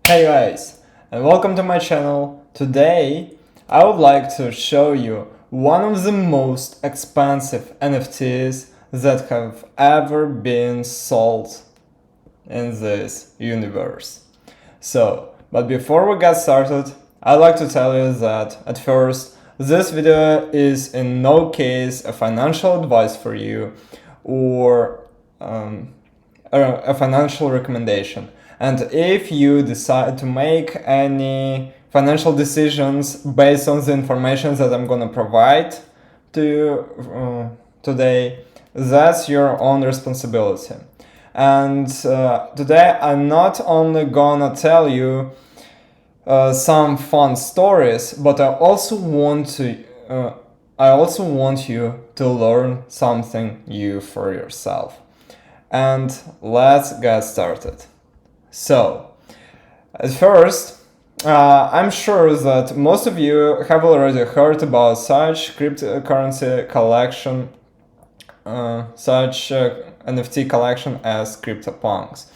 Hey guys, and welcome to my channel. Today I would like to show you one of the most expensive NFTs that have ever been sold in this universe. But before we get started, I'd like to tell you that at first, this video is in no case a financial advice for you or a financial recommendation. And if you decide to make any financial decisions based on the information that I'm gonna provide to you today, that's your own responsibility. And today I'm not only gonna tell you some fun stories, but I also want you to learn something new for yourself. And let's get started. So, at first, I'm sure that most of you have already heard about such cryptocurrency collection, such NFT collection as Cryptopunks.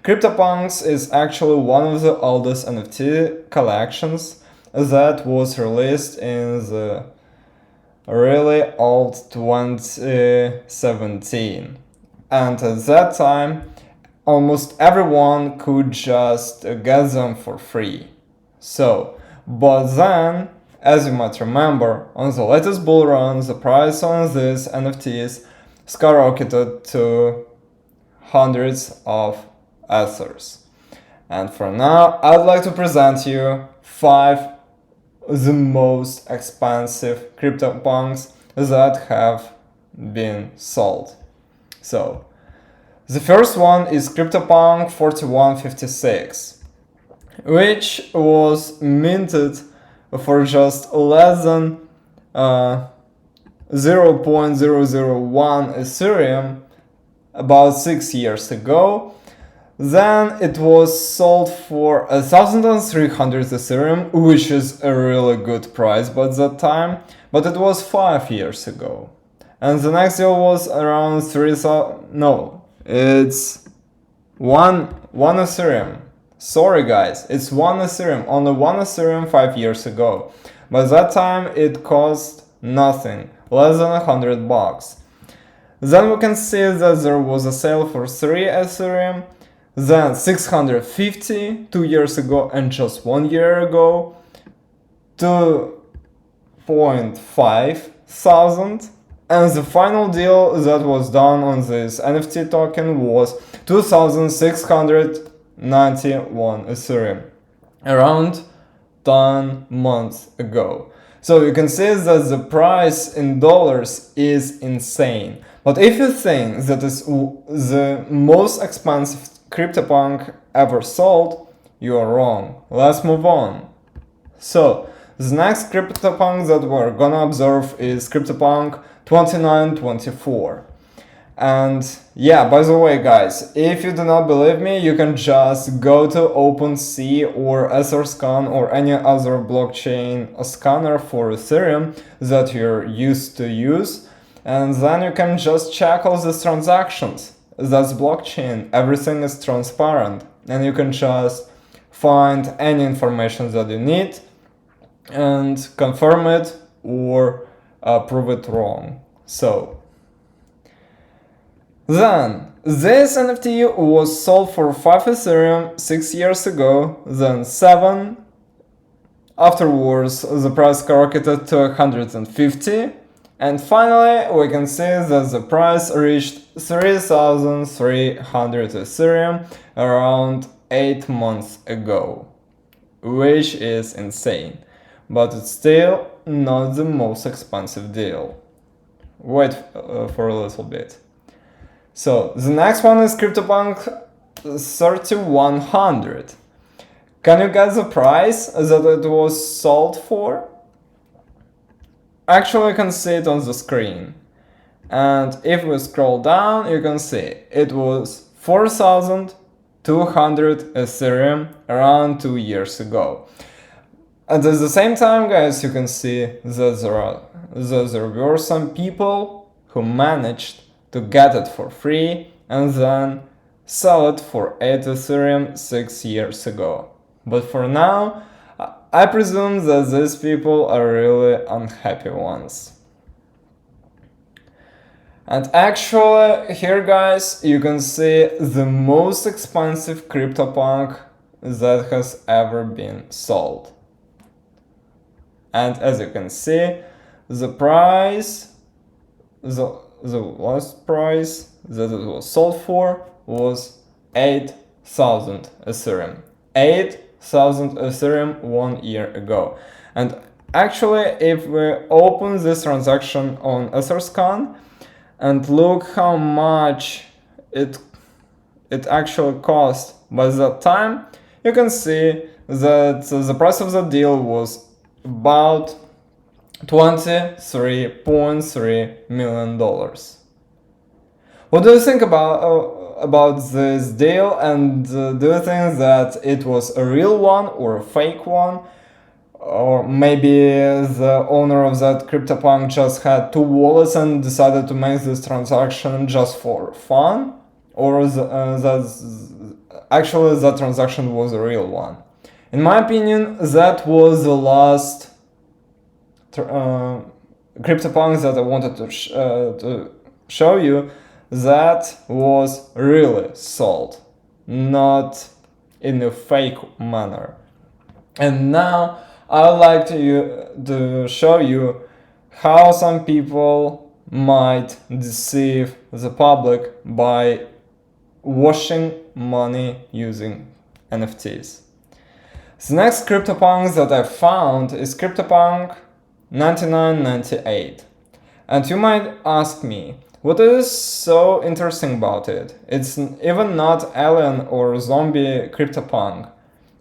Cryptopunks is actually one of the oldest NFT collections that was released in the really old 2017. And at that time, almost everyone could just get them for free. But then, as you might remember, on the latest bull run, the price on these NFTs skyrocketed to hundreds of Ethers. And for now, I'd like to present you 5 the most expensive CryptoPunks that have been sold. So, the first one is Cryptopunk 4156, which was minted for just less than 0.001 Ethereum about 6 years ago. Then it was sold for 1,300 Ethereum, which is a really good price by that time, but it was 5 years ago. And the next deal was around 3,000, no, it's one Ethereum. Sorry guys, it's 1 Ethereum, only 1 Ethereum 5 years ago. By that time it cost nothing, less than $100. Then we can see that there was a sale for 3 Ethereum, then 650 2 years ago, and just 1 year ago 2.5 thousand. And the final deal that was done on this NFT token was 2,691 Ethereum, around 10 months ago. So you can see that the price in dollars is insane. But if you think that is the most expensive CryptoPunk ever sold, you are wrong. Let's move on. So, the next CryptoPunk that we're gonna observe is CryptoPunk 2924. And yeah, by the way guys, if you do not believe me, you can just go to OpenSea or Etherscan or any other blockchain scanner for Ethereum that you're used to use, and then you can just check all these transactions. That's blockchain, everything is transparent, and you can just find any information that you need and confirm it or prove it wrong. So, then, this NFT was sold for 5 Ethereum 6 years ago, then 7. Afterwards, the price skyrocketed to 150. And finally, we can see that the price reached 3,300 Ethereum around 8 months ago, which is insane. But it's still not the most expensive deal. Wait for a little bit. So, the next one is CryptoPunk 3100. Can you guess the price that it was sold for? Actually, you can see it on the screen. And if we scroll down, you can see it was 4,200 Ethereum around 2 years ago. And at the same time, guys, you can see that there were some people who managed to get it for free and then sell it for 8 Ethereum 6 years ago. But for now, I presume that these people are really unhappy ones. And actually, here guys, you can see the most expensive CryptoPunk that has ever been sold. And as you can see, the price, the last price that it was sold for was 8,000 Ethereum. 8,000 Ethereum 1 year ago. And actually, if we open this transaction on Etherscan and look how much it actually cost by that time, you can see that the price of the deal was about $23.3 million. What do you think about this deal, and do you think that it was a real one or a fake one? Or maybe the owner of that CryptoPunk just had two wallets and decided to make this transaction just for fun? Or actually that transaction was a real one? In my opinion, that was the last CryptoPunk that I wanted to show you that was really sold, not in a fake manner. And now I'd like to show you how some people might deceive the public by washing money using NFTs. The next CryptoPunk that I found is CryptoPunk 9998. And you might ask me, what is so interesting about it? It's even not alien or zombie CryptoPunk.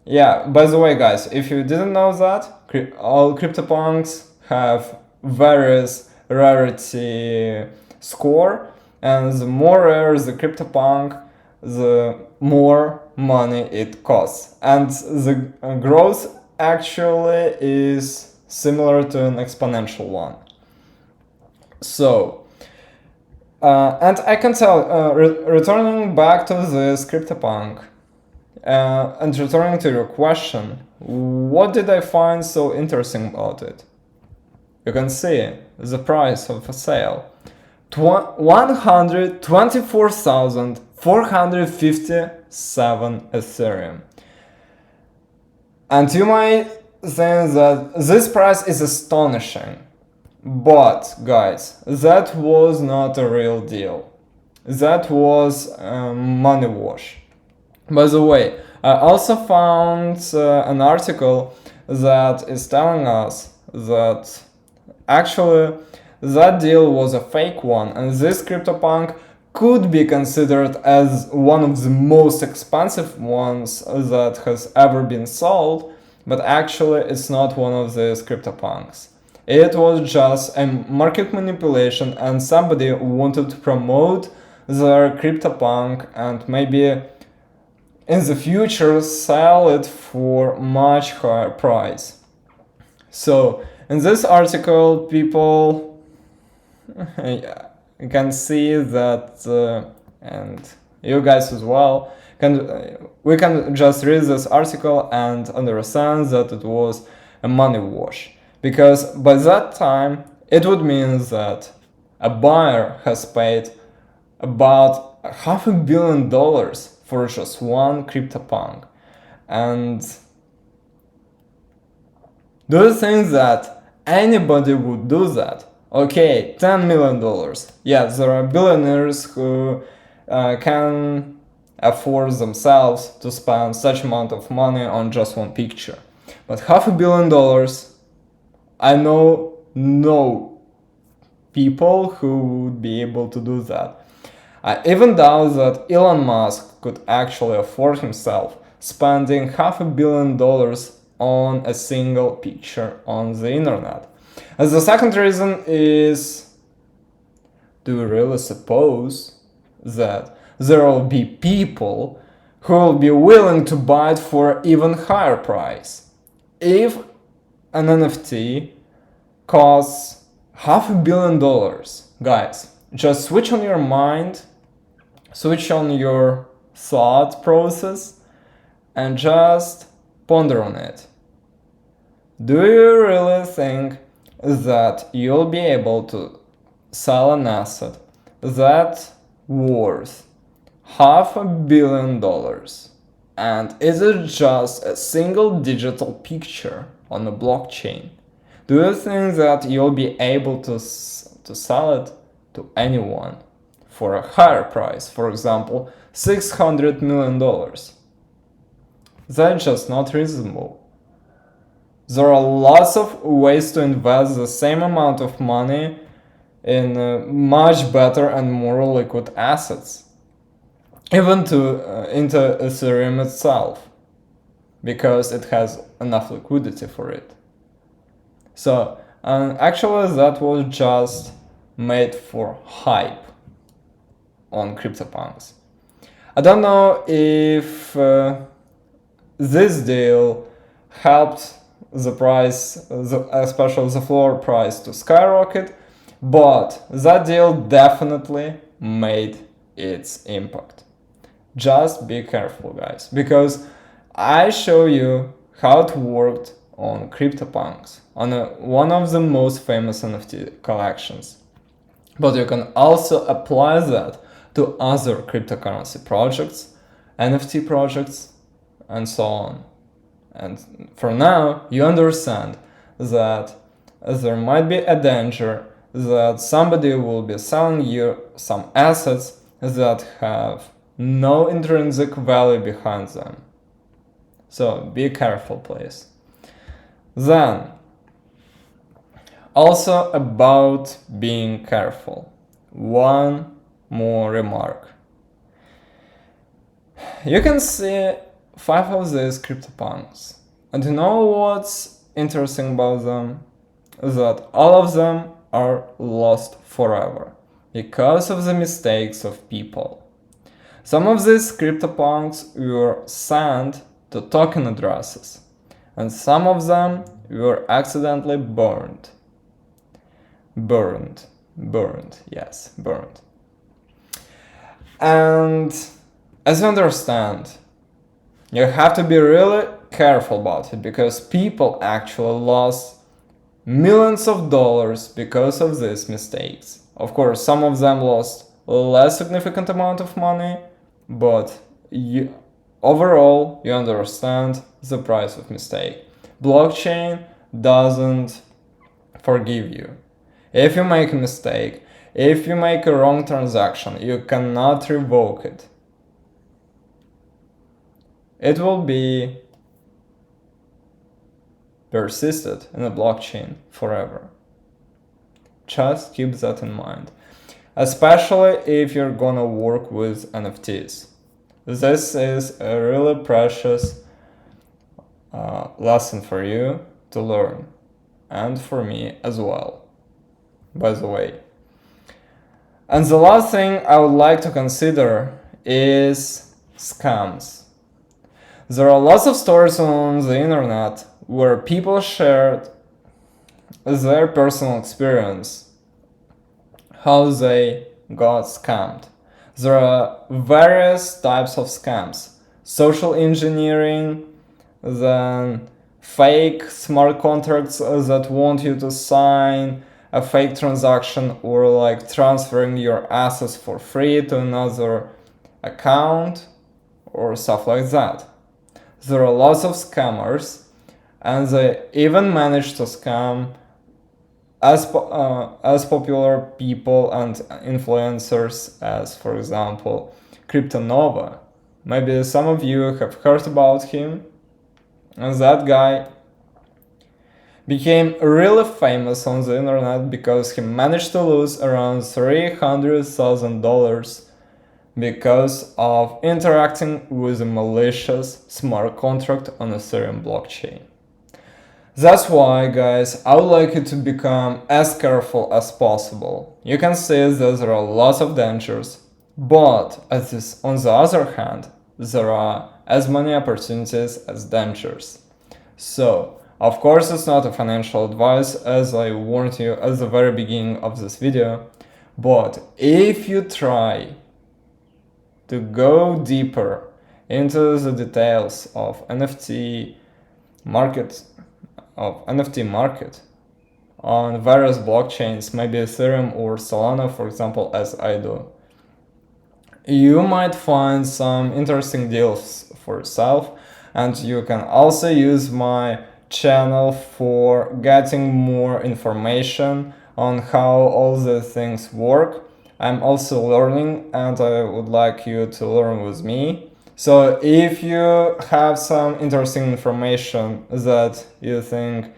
Yeah, by the way guys, if you didn't know that, all CryptoPunks have various rarity score, and the more rare the CryptoPunk, the more money it costs. And the growth actually is similar to an exponential one. So, and I can tell, returning back to this CryptoPunk, and returning to your question, what did I find so interesting about it? You can see the price of a sale. 124,457 Ethereum. And you might think that this price is astonishing. But guys, that was not a real deal. That was a money wash. By the way, I also found an article that is telling us that actually that deal was a fake one, and this CryptoPunk could be considered as one of the most expensive ones that has ever been sold, but actually it's not one of these CryptoPunks. It was just a market manipulation, and somebody wanted to promote their CryptoPunk and maybe in the future sell it for much higher price. So in this article, people can see that, and you guys as well, we can just read this article and understand that it was a money wash. Because by that time, it would mean that a buyer has paid about $500 million for just one CryptoPunk. And do you think that anybody would do that? Okay, $10 million. Yes, there are billionaires who can afford themselves to spend such amount of money on just one picture. But $500 million, I know no people who would be able to do that. I even doubt that Elon Musk could actually afford himself spending $500 million on a single picture on the internet. And the second reason is, do you really suppose that there will be people who will be willing to buy it for even higher price? If an NFT costs $500 million, guys, just switch on your mind, switch on your thought process, and just Ponder on it. Do you really think that you'll be able to sell an asset that's worth $500 million? And is it just a single digital picture on a blockchain? Do you think that you'll be able to sell it to anyone for a higher price, for example, $600 million? That's just not reasonable. There are lots of ways to invest the same amount of money in much better and more liquid assets, even into Ethereum itself, because it has enough liquidity for it. So actually that was just made for hype on CryptoPunks. I don't know if this deal helped the price, especially the floor price, to skyrocket, but that deal definitely made its impact. Just be careful, guys, because I show you how it worked on CryptoPunks, on one of the most famous NFT collections. But you can also apply that to other cryptocurrency projects, NFT projects, and so on. And for now, you understand that there might be a danger that somebody will be selling you some assets that have no intrinsic value behind them. So be careful, please. Then, also about being careful, one more remark. You can see 5 of these CryptoPunks, and you know what's interesting about them? That all of them are lost forever because of the mistakes of people. Some of these CryptoPunks were sent to token addresses, and some of them were accidentally burned. Burned. And as you understand, you have to be really careful about it, because people actually lost millions of dollars because of these mistakes. Of course, some of them lost a less significant amount of money, but overall, you understand the price of mistake. Blockchain doesn't forgive you. If you make a mistake, if you make a wrong transaction, you cannot revoke it. It will be persisted in the blockchain forever. Just keep that in mind, especially if you're gonna work with NFTs. This is a really precious lesson for you to learn, and for me as well, by the way. And the last thing I would like to consider is scams. There are lots of stories on the internet where people shared their personal experience, how they got scammed. There are various types of scams: social engineering, then fake smart contracts that want you to sign a fake transaction, or like transferring your assets for free to another account, or stuff like that. There are lots of scammers, and they even manage to scam as popular people and influencers as, for example, Cryptonova. Maybe some of you have heard about him, and that guy became really famous on the internet because he managed to lose around $300,000 because of interacting with a malicious smart contract on Ethereum blockchain. That's why, guys, I would like you to become as careful as possible. You can see that there are lots of dangers, but on the other hand, there are as many opportunities as dangers. So, of course, it's not a financial advice, as I warned you at the very beginning of this video, but if you try to go deeper into the details of NFT market of NFT market on various blockchains, maybe Ethereum or Solana, for example, as I do, you might find some interesting deals for yourself, and you can also use my channel for getting more information on how all the things work. I'm also learning and I would like you to learn with me. So if you have some interesting information that you think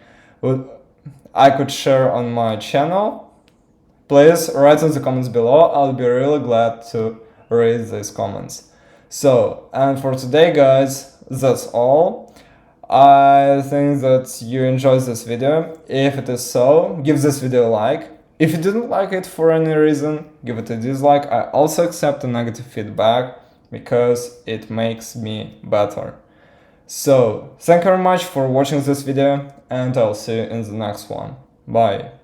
I could share on my channel, please write in the comments below. I'll be really glad to read these comments. So, and for today, guys, that's all. I think that you enjoyed this video. If it is so, give this video a like. If you didn't like it for any reason, give it a dislike. I also accept a negative feedback because it makes me better. So, thank you very much for watching this video and I'll see you in the next one. Bye.